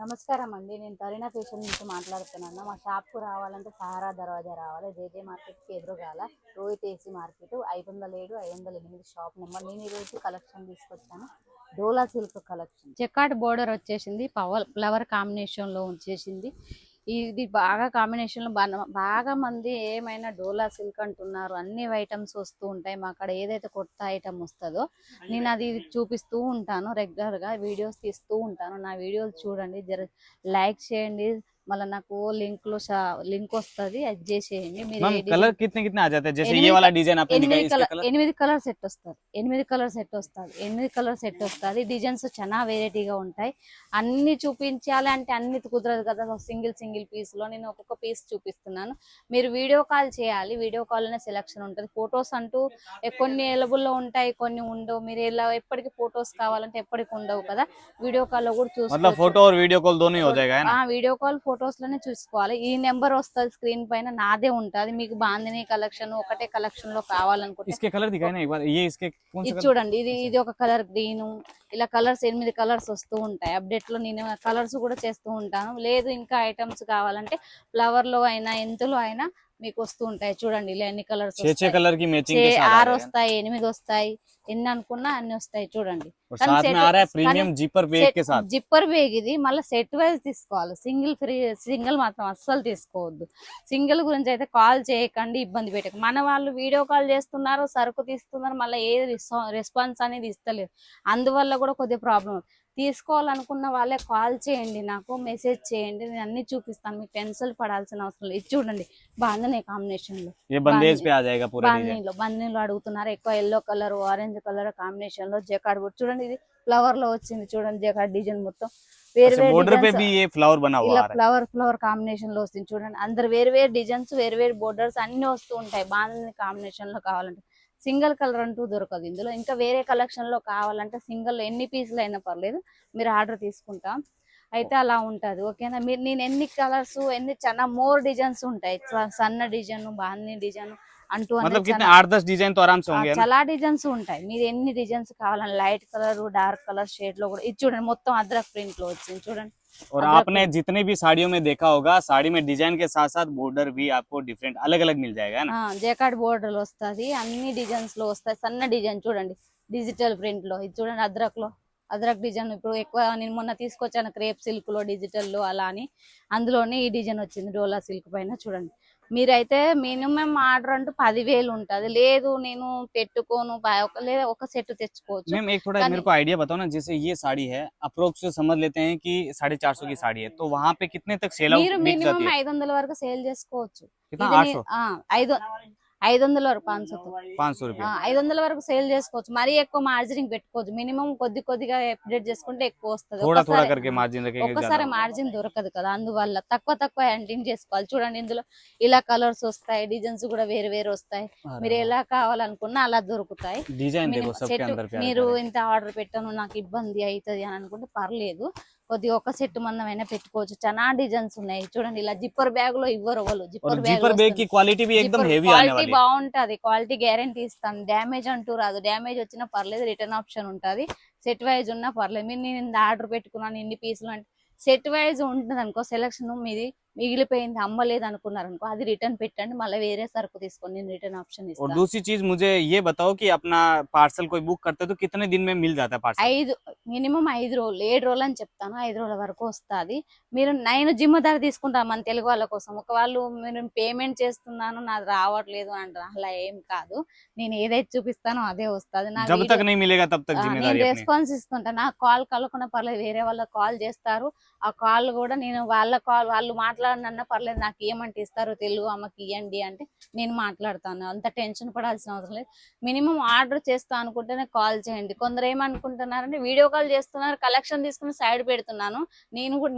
నమస్కారం అండి. నేను కరీనా ఫ్యాషన్ నుంచి మాట్లాడుతున్నాను. మా షాప్‌కు రావాలంటే సహారా దర్వాజా రావాలి. జేజే మార్కెట్‌కి ఎదురుగాల Rohit AC market 507, 508 shop number. నేను ఈరోజు కలెక్షన్ తీసుకొచ్చాను. Dola silk collection. Jacquard border వచ్చేసింది. ఫ్లవర్ కాంబినేషన్‌లో వచ్చేసింది. ఇది బాగా కాంబినేషన్‌లో బాగా మంది ఏమైనా డోలా సిల్క్ అంటున్నారు. అన్ని ఐటమ్స్ వస్తూ ఉంటాయి. మా అక్కడ ఏదైతే కొత్త ఐటమ్ వస్తుందో నేను అది చూపిస్తూ ఉంటాను. రెగ్యులర్‌గా వీడియోస్ తీస్తూ ఉంటాను. నా వీడియోలు చూడండి. లైక్ చేయండి. మళ్ళీ నాకు లింక్ వస్తుంది, అది చేసేయండి. మీరు मैम कलर कितने कितने आ जाते हैं? जैसे ये वाला डिजाइन आपने दिखाई, इसके कलर 8 కలర్ సెట్ వస్తుంది. 8 కలర్ సెట్ వస్తుంది. 8 కలర్ సెట్ వస్తుంది. డిజైన్స్ చాలా వెరైటీగా ఉంటాయి. అన్ని చూపించాలి అంటే అన్ని కుదరదు కదా. సింగిల్ పీస్ లో నేను ఒక్కొక్క పీస్ చూపిస్తున్నాను. మీరు వీడియో కాల్ చేయాలి. వీడియో కాల్ అనే సెలక్షన్ ఉంటుంది. ఫొటోస్ అంటూ కొన్ని అవైలబుల్ లో ఉంటాయి, కొన్ని ఉండవు. మీరు ఇలా ఎప్పటికి ఫొటోస్ కావాలంటే ఎప్పటికి ఉండవు కదా. వీడియో కాల్ లో కూడా చూసుకోవచ్చు. मतलब फोटो और वीडियो कॉल दोनों ही हो जाएगा है ना? వీడియో కాల్ ఫొటోస్ లోనే చూసుకోవాలి. ఈ నెంబర్ వస్తుంది స్క్రీన్ పైన, నాదే ఉంటది. మీకు బాందిని కలెక్షన్ ఒకటే కలెక్షన్ లో కావాలనుకుంటే इसके कलर दिखाए ना एक बार, ये इसके कौन ఇది सा कलर? చూడండి. ఇది ఒక కలర్ గ్రీన్. ఇలా కలర్స్ 8 కలర్స్ వస్తూ ఉంటాయి. అప్డేట్ లో నేను కలర్స్ కూడా చేస్తూ ఉంటాను. లేదు ఇంకా ఐటమ్స్ కావాలంటే ఫ్లవర్ లో అయినా ఎందులో అయినా మీకు వస్తూ ఉంటాయి. చూడండి ఇలా ఎన్ని కలర్స్ छह कलर की मैचिंग के साथ 6 వస్తాయి, 8 వస్తాయి. ఎన్ని అనుకున్నా అన్ని వస్తాయి. చూడండి और साथ में आ रहा है प्रीमियम जिपर बैग के साथ। Zipper bag. ఇది మళ్ళీ సెట్ వైజ్ తీసుకోవాలి. సింగిల్ మాత్రం అస్సలు తీసుకోవద్దు. సింగిల్ గురించి అయితే కాల్ చేయకండి, ఇబ్బంది పెట్టక. మన వాళ్ళు వీడియో కాల్ చేస్తున్నారు, సరుకు తీస్తున్నారు, మళ్ళీ ఏ రెస్పాన్స్ అనేది ఇస్తలేదు. అందువల్ల కూడా కొద్దిగా ప్రాబ్లం. తీసుకోవాలనుకున్న వాళ్ళే కాల్ చేయండి, నాకు మెసేజ్ చేయండి. నేను అన్ని చూపిస్తాను. మీకు టెన్షన్ పడాల్సిన అవసరం లేదు. ఇది చూడండి బాగుంది కాంబినేషన్ లో. ये बंदेज पे आ जाएगा पूरा डिजाइन। బందీలో అడుగుతున్నారు ఎక్కువ. Yellow colour, orange colour combination లో జకార్డ్ బోర్డ్ చూడండి. ఇది ఫ్లవర్ లో వచ్చింది. చూడండి జకార్డ్ డిజైన్ మొత్తం వేరు अच्छा, వేరు बॉर्डर पे भी ये फ्लावर बना हुआ ఇలా आ रहा है। ఫ్లవర్ కాంబినేషన్ లో వస్తుంది. చూడండి అందరు వేరు వేరు డిజైన్స్, వేరు వేరు బోర్డర్స్ అన్ని వస్తూ ఉంటాయి. బాగుంది కాంబినేషన్ లో కావాలంటే. సింగిల్ కలర్ అంటూ దొరకదు ఇందులో. ఇంకా వేరే కలెక్షన్ లో కావాలంటే సింగిల్ ఎన్ని పీసులు అయినా పర్లేదు, మీరు ఆర్డర్ తీసుకుంటాం. అయితే అలా ఉంటది. ఓకేనా. మీరు నేను ఎన్ని కలర్స్ చాలా మోర్ డిజైన్స్ ఉంటాయి. సన్న డిజైన్, బాగుంది డిజైన్ అంటూ मतलब कितने 8-10 डिजाइन तो आराम से होंगे ना? చాలా డిజైన్స్ ఉంటాయి. మీరు ఎన్ని డిజైన్స్ కావాలని light colour, dark colour shade లో కూడా. ఇది చూడండి మొత్తం అద్రక్ ప్రింట్ లో వచ్చింది. చూడండి और आपने जितने भी साड़ियों में देखा होगा, साड़ी में डिजाइन के साथ साथ बॉर्डर भी आपको डिफरेंट अलग अलग मिल जाएगा है ना? జకార్డ్ బోర్డర్ వస్తుంది. అన్ని డిజైన్స్ లో వస్తాయి. సన్న డిజైన్ చూడండి డిజిటల్ ప్రింట్ లో. ఇది చూడండి అద్రక్ డిజైన్. ఇప్పుడు ఎక్కువ నేను మొన్న తీసుకొచ్చాను క్రేప్ సిల్క్ లో, డిజిటల్ లో అలా అని. అందులోనే ఈ డిజైన్ వచ్చింది డోలా సిల్క్ పైన. చూడండి మీరైతే మినిమం ఆర్డర్ అంటూ 10,000 ఉంటది. లేదు నేను పెట్టుకోను, లేదా ఒక సెట్ తెచ్చుకోవచ్చు. मैम एक थोड़ा मेरे को आइडिया बताओ ना, जैसे ये साड़ी है अप्रोक्स समझ लेते हैं कि 450 की साड़ी है, तो वहां पे कितने तक सेल మీరు आउट बिक మినిమం जाती है? 500 వరకు సేల్ చేసుకోవచ్చు. कितना? ఇది 800? 500 వరకు 500 500 रुपये। 500 వరకు సేల్ చేసుకోవచ్చు. మరీ ఎక్కువ మార్జిన్ పెట్టుకోవచ్చు. మినిమం కొద్దిగా అప్డేట్ చేసుకుంటే ఎక్కువ వస్తుంది. थोड़ा थोड़ा करके मार्जिन रखेंगे ఒక్కసారి ज्यादा। మార్జిన్ దొరకదు కదా. అందువల్ల తక్కువ హ్యాండింగ్ చేసుకోవాలి. చూడండి ఇందులో ఇలా కలర్స్ వస్తాయి, డిజైన్స్ కూడా వేరు వేరు వస్తాయి. మీరు ఎలా కావాలనుకున్నా అలా దొరుకుతాయి. डिजाइन देखो सबके अंदर प्यारे మీరు प्यारे। ఇంత ఆర్డర్ పెట్టాను నాకు ఇబ్బంది అవుతుంది అని అనుకుంటే పర్లేదు. కొద్దిగా ఒక సెట్ మందమైనా పెట్టుకోవచ్చు. చాలా డిజైన్స్ ఉన్నాయి. చూడండి ఇలా జిప్పర్ బ్యాగ్ లో ఇవ్వరు వాళ్ళు. और జిప్పర్ जीपर बैग की क्वालिटी भी एकदम हेवी आने క్వాలిటీ वाली है। బాగుంటది. క్వాలిటీ గ్యారంటీ ఇస్తాను. డ్యామేజ్ అంటూ రాదు. డ్యామేజ్ వచ్చినా పర్లేదు, రిటర్న్ ఆప్షన్ ఉంటది. సెట్ వైజ్ ఉన్నా పర్లేదు. మీరు నేను ఆర్డర్ పెట్టుకున్నాను ఇన్ని పీసులు అంటే సెట్ వైజ్ ఉంటుంది అనుకో. సెలక్షన్ మీది మిగిలిపోయింది, అమ్మలేదు అనుకున్నారు అనుకో, అది రిటర్న్ పెట్టండి. మళ్ళీ వేరే సరుకు తీసుకోండి, నేను రిటర్న్ ఆప్షన్ और ఇస్తాను. दूसरी चीज मुझे ये बताओ कि अपना पार्सल कोई बुक करते तो कितने दिन में मिल जाता है पार्सल? మినిమం 5 రోజులు, 7 రోజులు అని చెప్తాను. 5 రోజుల వరకు వస్తుంది. మీరు నేను జిమ్మదారి తీసుకుంటాను మన తెలుగు వాళ్ళ కోసం. ఒక వాళ్ళు మీరు పేమెంట్ చేస్తున్నాను నాది రావట్లేదు అంటారు, అలా ఏం కాదు. నేను ఏదైతే చూపిస్తానో అదే వస్తుంది. నా जब तक नहीं मिलेगा तब तक నేను जिम्मेदारी अपनी। రెస్పాన్స్ ఇస్తుంటా. నాకు కాల్ కలవకుండా పర్లేదు, వేరే వాళ్ళకి కాల్ చేస్తారు. ఆ కాల్ కూడా నేను వాళ్ళు మాట్లాడినన్నా పర్లేదు, నాకు ఏమంటే ఇస్తారు తెలుగు అమ్మకి ఇవ్వండి అంటే నేను మాట్లాడతాను. అంత టెన్షన్ పడాల్సిన అవసరం లేదు. మినిమం ఆర్డర్ చేస్తా అనుకుంటేనే కాల్ చేయండి. కొందరు ఏమనుకుంటున్నారంటే వీడియో కాల్ చేస్తున్నారు, కలెక్షన్ తీసుకుని సైడ్ పెడుతున్నాను,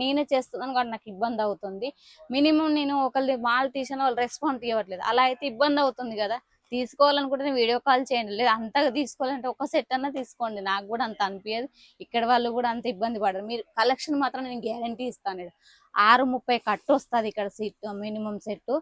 నేనే చేస్తున్నాను కాబట్టి నాకు ఇబ్బంది అవుతుంది. మినిమం నేను ఒకళ్ళది మాల్ తీసిన వాళ్ళు రెస్పాన్స్ ఇవ్వట్లేదు, అలా అయితే ఇబ్బంది అవుతుంది కదా. తీసుకోవాలనుకుంటే వీడియో కాల్ చేయండి. లేదా అంతగా తీసుకోవాలంటే ఒక సెట్ అన్నా తీసుకోండి. నాకు కూడా అంత అనిపించదు. ఇక్కడ వాళ్ళు కూడా అంత ఇబ్బంది పడరు. మీరు కలెక్షన్ మాత్రం నేను గ్యారంటీ ఇస్తాను. 6:30 కట్టు వస్తుంది ఇక్కడ సెట్, మినిమం సెట్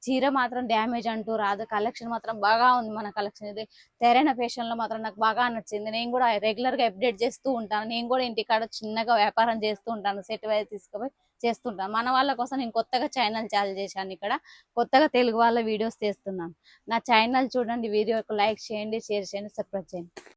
చీర మాత్రం డ్యామేజ్ అంటూ రాదు. కలెక్షన్ మాత్రం బాగా ఉంది. మన కలెక్షన్ ఇది తెరైన ఫ్యాషన్ లో మాత్రం నాకు బాగా నచ్చింది. నేను కూడా రెగ్యులర్ గా అప్డేట్ చేస్తూ ఉంటాను. నేను కూడా ఇంటికాడ చిన్నగా వ్యాపారం చేస్తూ ఉంటాను. సెట్ వైజ్ తీసుకుపోయి చేస్తుంటాను. మన వాళ్ళ కోసం నేను కొత్తగా ఛానల్ చాలు చేశాను. ఇక్కడ కొత్తగా తెలుగు వాళ్ళ వీడియోస్ చేస్తున్నాను. నా ఛానల్ చూడండి, వీడియోకి లైక్ చేయండి, షేర్ చేయండి, సబ్స్క్రైబ్ చేయండి.